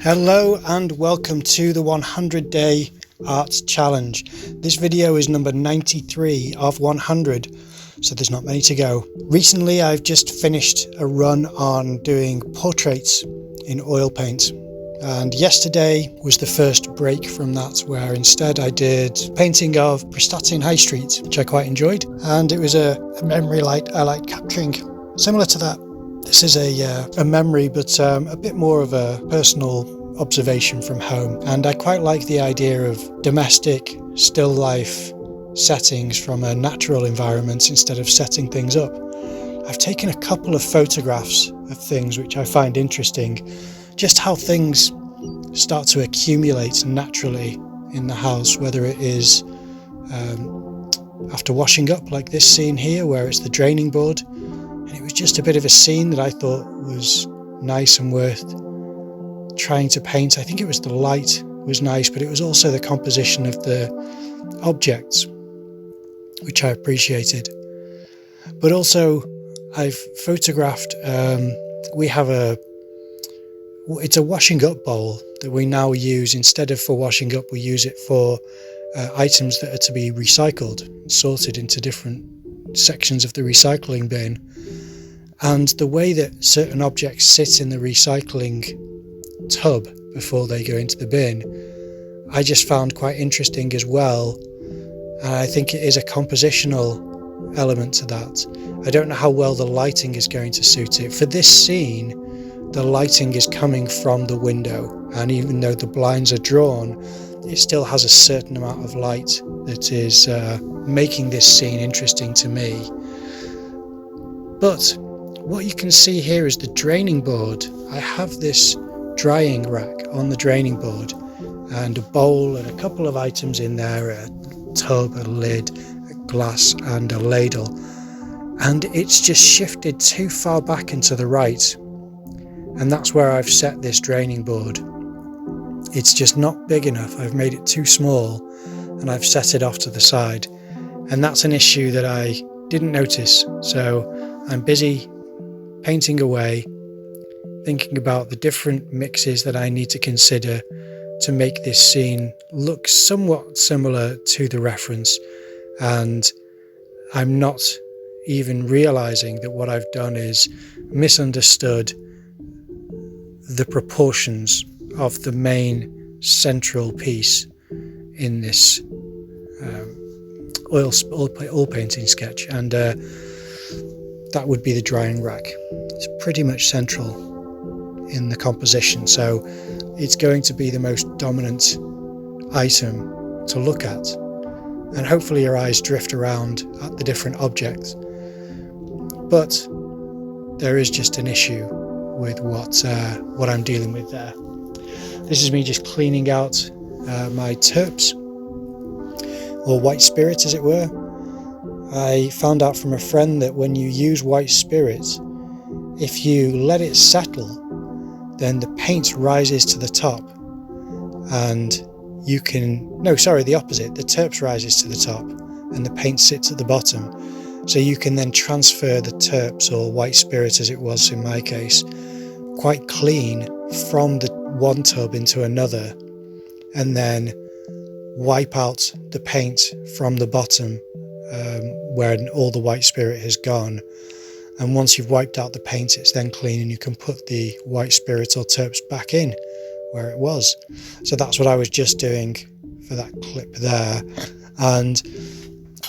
Hello and welcome to the 100 Day Art Challenge. This video is number 93 of 100, so there's not many to go. Recently I've just finished a run on doing portraits in oil paint, and yesterday was the first break from that, where instead I did painting of Prestatyn High Street, which I quite enjoyed, and it was a memory I like capturing. Similar to that, this is a memory, but a bit more of a personal observation from home. And I quite like the idea of domestic, still life settings from a natural environment instead of setting things up. I've taken a couple of photographs of things which I find interesting, just how things start to accumulate naturally in the house, whether it is after washing up, like this scene here where it's the draining board. And it was just a bit of a scene that I thought was nice and worth trying to paint. I think it was the light was nice, but it was also the composition of the objects, which I appreciated. But also I've photographed, it's a washing up bowl that we now use. Instead of for washing up, we use it for items that are to be recycled, sorted into different sections of the recycling bin. And the way that certain objects sit in the recycling tub before they go into the bin, I just found quite interesting as well. And I think it is a compositional element to that. I don't know how well the lighting is going to suit it. For this scene, the lighting is coming from the window, and even though the blinds are drawn, it still has a certain amount of light that is making this scene interesting to me. But what you can see here is the draining board. I have this drying rack on the draining board and a bowl and a couple of items in there, a tub, a lid, a glass and a ladle. And it's just shifted too far back and to the right. And that's where I've set this draining board. It's just not big enough. I've made it too small and I've set it off to the side. And that's an issue that I didn't notice. So I'm busy painting away, thinking about the different mixes that I need to consider to make this scene look somewhat similar to the reference. And I'm not even realizing that what I've done is misunderstood the proportions of the main central piece in this oil painting sketch, and that would be the drying rack. It's pretty much central in the composition, so it's going to be the most dominant item to look at, and hopefully your eyes drift around at the different objects. But there is just an issue with what I'm dealing with there. This is me just cleaning out my terps, or white spirit as it were. I found out from a friend that when you use white spirit, if you let it settle, then the paint rises to the top, and the opposite, the terps rises to the top and the paint sits at the bottom. So you can then transfer the terps, or white spirit as it was in my case, quite clean from the one tub into another, and then wipe out the paint from the bottom where all the white spirit has gone. And once you've wiped out the paint, it's then clean and you can put the white spirit or terps back in where it was. So that's what I was just doing for that clip there. And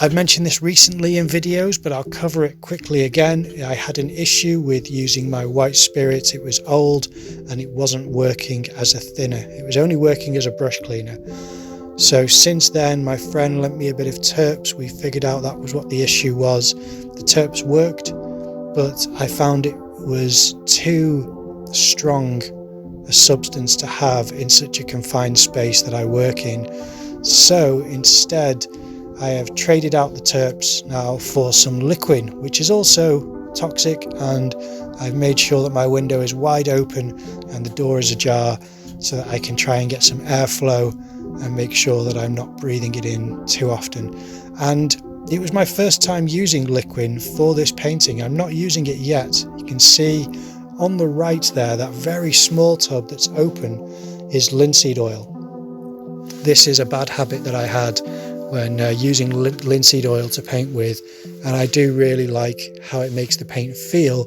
I've mentioned this recently in videos, but I'll cover it quickly again. I had an issue with using my white spirit. It was old and it wasn't working as a thinner. It was only working as a brush cleaner. So since then, my friend lent me a bit of terps. We figured out that was what the issue was. The terps worked, but I found it was too strong a substance to have in such a confined space that I work in. So instead, I have traded out the terps now for some liquid, which is also toxic, and I've made sure that my window is wide open and the door is ajar so that I can try and get some airflow and make sure that I'm not breathing it in too often. And it was my first time using liquid for this painting. I'm not using it yet. You can see on the right there, that very small tub that's open, is linseed oil. This is a bad habit that I had when using linseed oil to paint with, and I do really like how it makes the paint feel,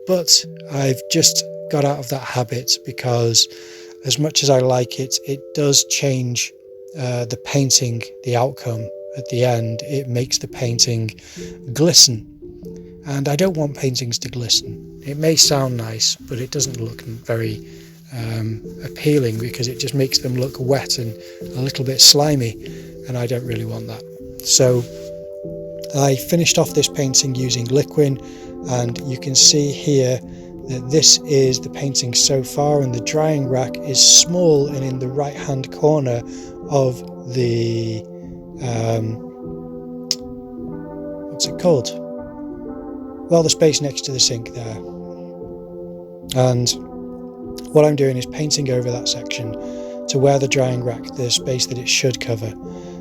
but I've just got out of that habit because as much as I like it, it does change the painting, the outcome at the end. It makes the painting glisten, and I don't want paintings to glisten. It may sound nice, but it doesn't look very appealing because it just makes them look wet and a little bit slimy, and I don't really want that. So I finished off this painting using liquid, and you can see here that this is the painting so far, and the drying rack is small and in the right hand corner of the what's it called? Well, the space next to the sink there. And what I'm doing is painting over that section to where the drying rack, the space that it should cover.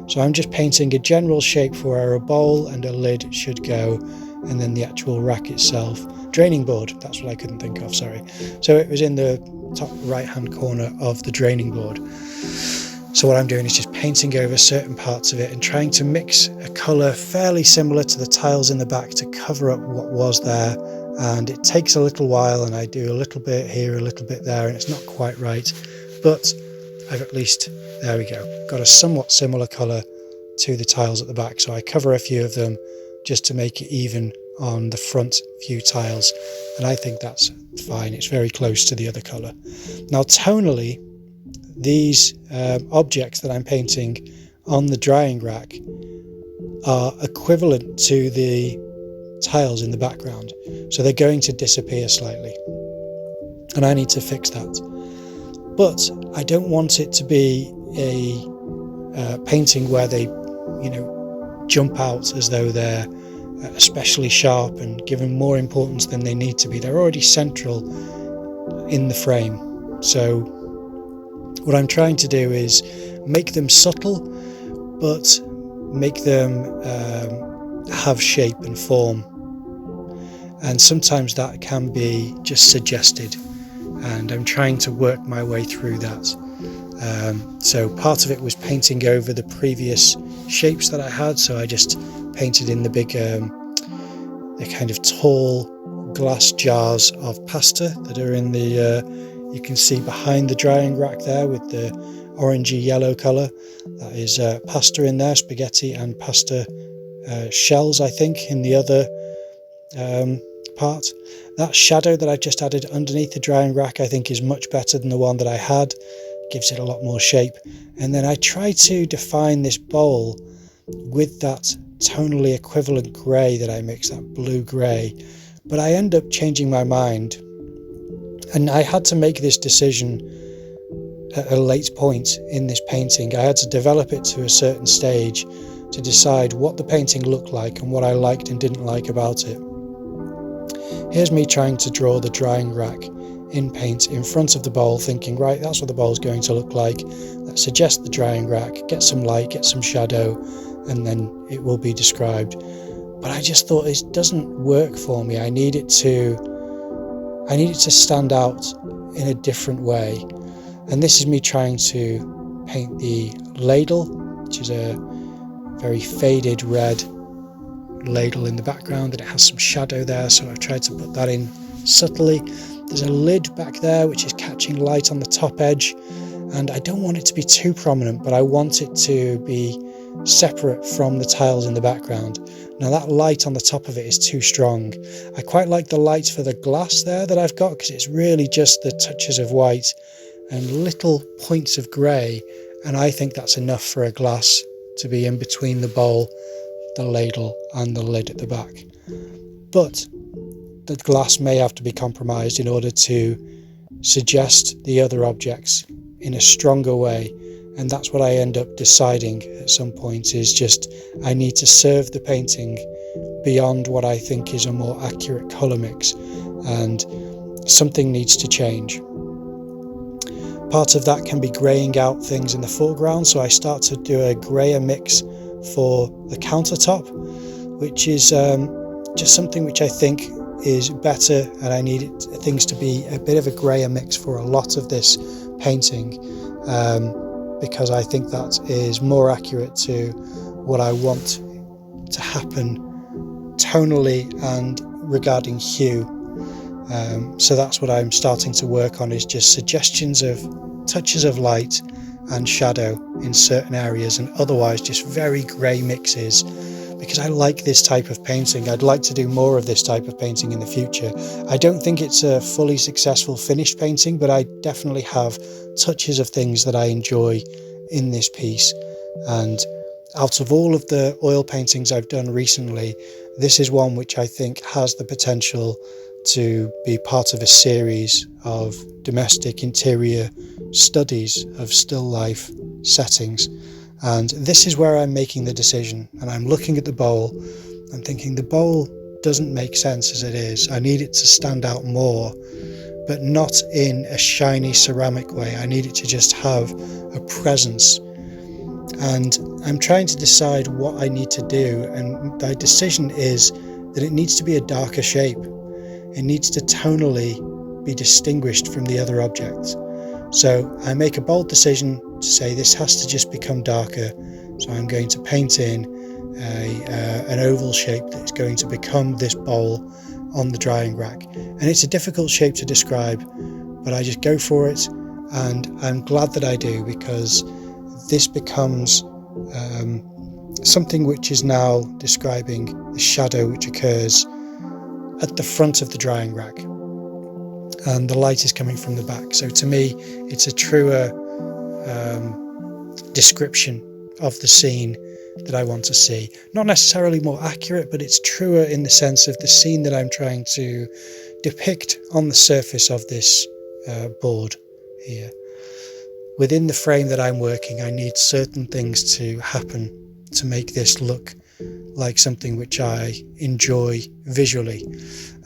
So I'm just painting a general shape for where a bowl and a lid should go, and then the actual rack itself. Draining board, that's what I couldn't think of, sorry. So it was in the top right hand corner of the draining board. So what I'm doing is just painting over certain parts of it and trying to mix a colour fairly similar to the tiles in the back to cover up what was there. And it takes a little while, and I do a little bit here, a little bit there, and it's not quite right, but I've at least, there we go, got a somewhat similar colour to the tiles at the back. So I cover a few of them just to make it even on the front few tiles, and I think that's fine. It's very close to the other colour. Now tonally, these objects that I'm painting on the drying rack are equivalent to the tiles in the background, so they're going to disappear slightly, and I need to fix that. But I don't want it to be a painting where they, jump out as though they're especially sharp and given more importance than they need to be. They're already central in the frame. So what I'm trying to do is make them subtle, but make them have shape and form. And sometimes that can be just suggested, and I'm trying to work my way through that. So part of it was painting over the previous shapes that I had. So I just painted in the big, the kind of tall glass jars of pasta that are in the, you can see behind the drying rack there with the orangey yellow colour. That is pasta in there, spaghetti and pasta shells, I think, in the other part. That shadow that I've just added underneath the drying rack I think is much better than the one that I had. Gives it a lot more shape. And then I try to define this bowl with that tonally equivalent grey that I mix, that blue grey, but I end up changing my mind, and I had to make this decision at a late point in this painting. I had to develop it to a certain stage to decide what the painting looked like and what I liked and didn't like about it. Here's me trying to draw the drying rack in paint in front of the bowl, thinking, right, that's what the bowl's going to look like. Let's suggest the drying rack, get some light, get some shadow, and then it will be described. But I just thought it doesn't work for me. I need it to stand out in a different way. And this is me trying to paint the ladle, which is a very faded red ladle in the background, and it has some shadow there, so I've tried to put that in subtly. There's a lid back there which is catching light on the top edge, and I don't want it to be too prominent, but I want it to be separate from the tiles in the background. Now that light on the top of it is too strong. I quite like the light for the glass there that I've got, because it's really just the touches of white and little points of grey, and I think that's enough for a glass to be in between the bowl, the ladle and the lid at the back. But the glass may have to be compromised in order to suggest the other objects in a stronger way, and that's what I end up deciding at some point, is just I need to serve the painting beyond what I think is a more accurate colour mix, and something needs to change. Part of that can be greying out things in the foreground, so I start to do a greyer mix for the countertop, which is just something which I think is better, and I need things to be a bit of a grayer mix for a lot of this painting, because I think that is more accurate to what I want to happen tonally and regarding hue. So that's what I'm starting to work on, is just suggestions of touches of light and shadow in certain areas, and otherwise just very grey mixes, because I like this type of painting. I'd like to do more of this type of painting in the future. I don't think it's a fully successful finished painting, but I definitely have touches of things that I enjoy in this piece. And out of all of the oil paintings I've done recently, this is one which I think has the potential to be part of a series of domestic interior studies of still life settings. And this is where I'm making the decision, and I'm looking at the bowl. I'm thinking the bowl doesn't make sense as it is. I need it to stand out more, but not in a shiny ceramic way. I need it to just have a presence. And I'm trying to decide what I need to do, and my decision is that it needs to be a darker shape. It needs to tonally be distinguished from the other objects. So I make a bold decision to say this has to just become darker. So I'm going to paint in an oval shape that's going to become this bowl on the drying rack. And it's a difficult shape to describe, but I just go for it, and I'm glad that I do, because this becomes something which is now describing the shadow which occurs at the front of the drying rack, and the light is coming from the back. So to me, it's a truer description of the scene that I want to see. Not necessarily more accurate, but it's truer in the sense of the scene that I'm trying to depict on the surface of this board here. Within the frame that I'm working, I need certain things to happen to make this look like something which I enjoy visually.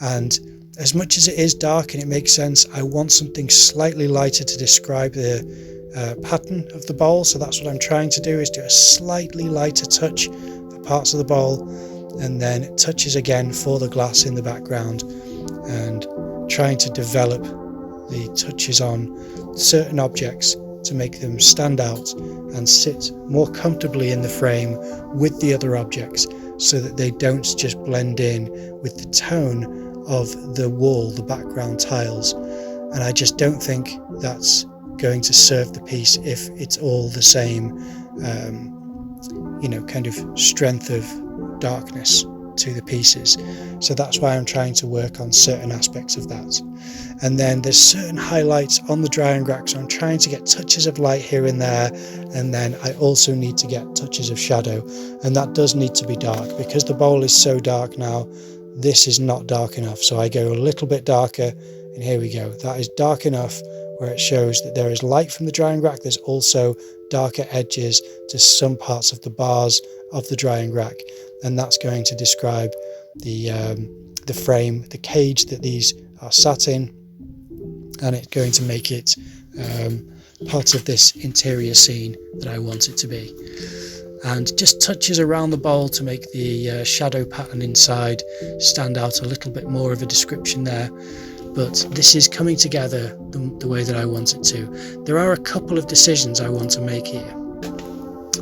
And as much as it is dark and it makes sense, I want something slightly lighter to describe the pattern of the bowl. So that's what I'm trying to do, is do a slightly lighter touch for parts of the bowl, and then touches again for the glass in the background, and trying to develop the touches on certain objects to make them stand out and sit more comfortably in the frame with the other objects, so that they don't just blend in with the tone of the wall, the background tiles. And I just don't think that's going to serve the piece if it's all the same, kind of strength of darkness to the pieces. So that's why I'm trying to work on certain aspects of that. And then there's certain highlights on the drying rack, so I'm trying to get touches of light here and there, and then I also need to get touches of shadow, and that does need to be dark, because the bowl is so dark now. This is not dark enough, so I go a little bit darker, and here we go. That is dark enough where it shows that there is light from the drying rack. There's also darker edges to some parts of the bars of the drying rack, and that's going to describe the frame, the cage that these are sat in, and it's going to make it part of this interior scene that I want it to be. And just touches around the bowl to make the shadow pattern inside stand out, a little bit more of a description there. But this is coming together the way that I want it to. There are a couple of decisions I want to make here.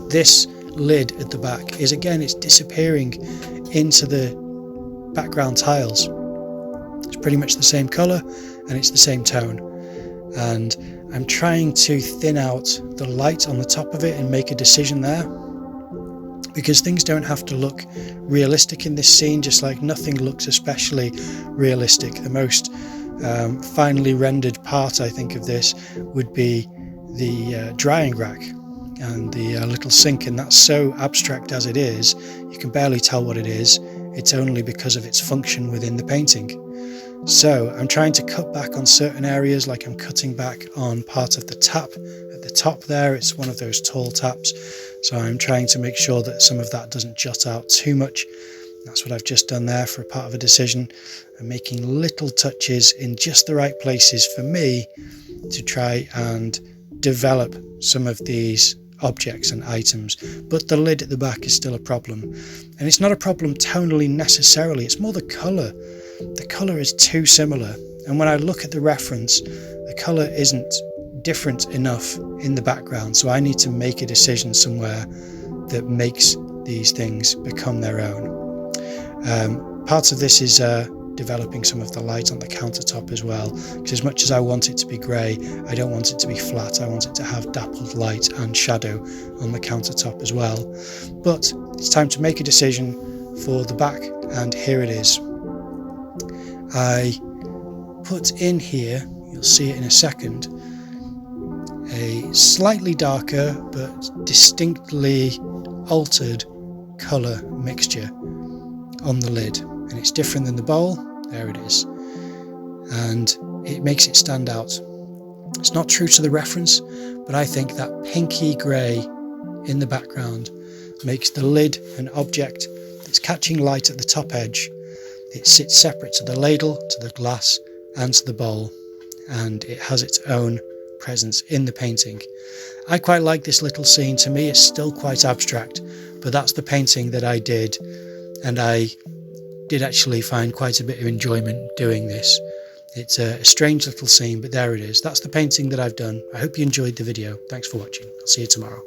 This lid at the back is, again, it's disappearing into the background tiles. It's pretty much the same colour and it's the same tone. And I'm trying to thin out the light on the top of it and make a decision there, because things don't have to look realistic in this scene, just like nothing looks especially realistic. The most finely rendered part, I think, of this would be the drying rack and the little sink, and that's so abstract as it is, you can barely tell what it is. It's only because of its function within the painting. So I'm trying to cut back on certain areas, like I'm cutting back on part of the tap at the top there. It's one of those tall taps, so I'm trying to make sure that some of that doesn't jut out too much. That's what I've just done there for a part of a decision. I'm making little touches in just the right places for me to try and develop some of these objects and items. But the lid at the back is still a problem, and it's not a problem tonally necessarily, it's more the colour. the colour is too similar. And when I look at the reference, the colour isn't different enough in the background. So I need to make a decision somewhere that makes these things become their own. Part of this is developing some of the light on the countertop as well, because as much as I want it to be grey, I don't want it to be flat. I want it to have dappled light and shadow on the countertop as well. But it's time to make a decision for the back, and here it is. I put in here, you'll see it in a second, a slightly darker but distinctly altered colour mixture on the lid, and it's different than the bowl. There it is, and it makes it stand out. It's not true to the reference, but I think that pinky grey in the background makes the lid an object that's catching light at the top edge. It sits separate to the ladle, to the glass and to the bowl, and it has its own presence in the painting. I quite like this little scene. To me it's still quite abstract, but that's the painting that I did, and I did actually find quite a bit of enjoyment doing this. It's a strange little scene, but there it is. That's the painting that I've done. I hope you enjoyed the video. Thanks for watching. I'll see you tomorrow.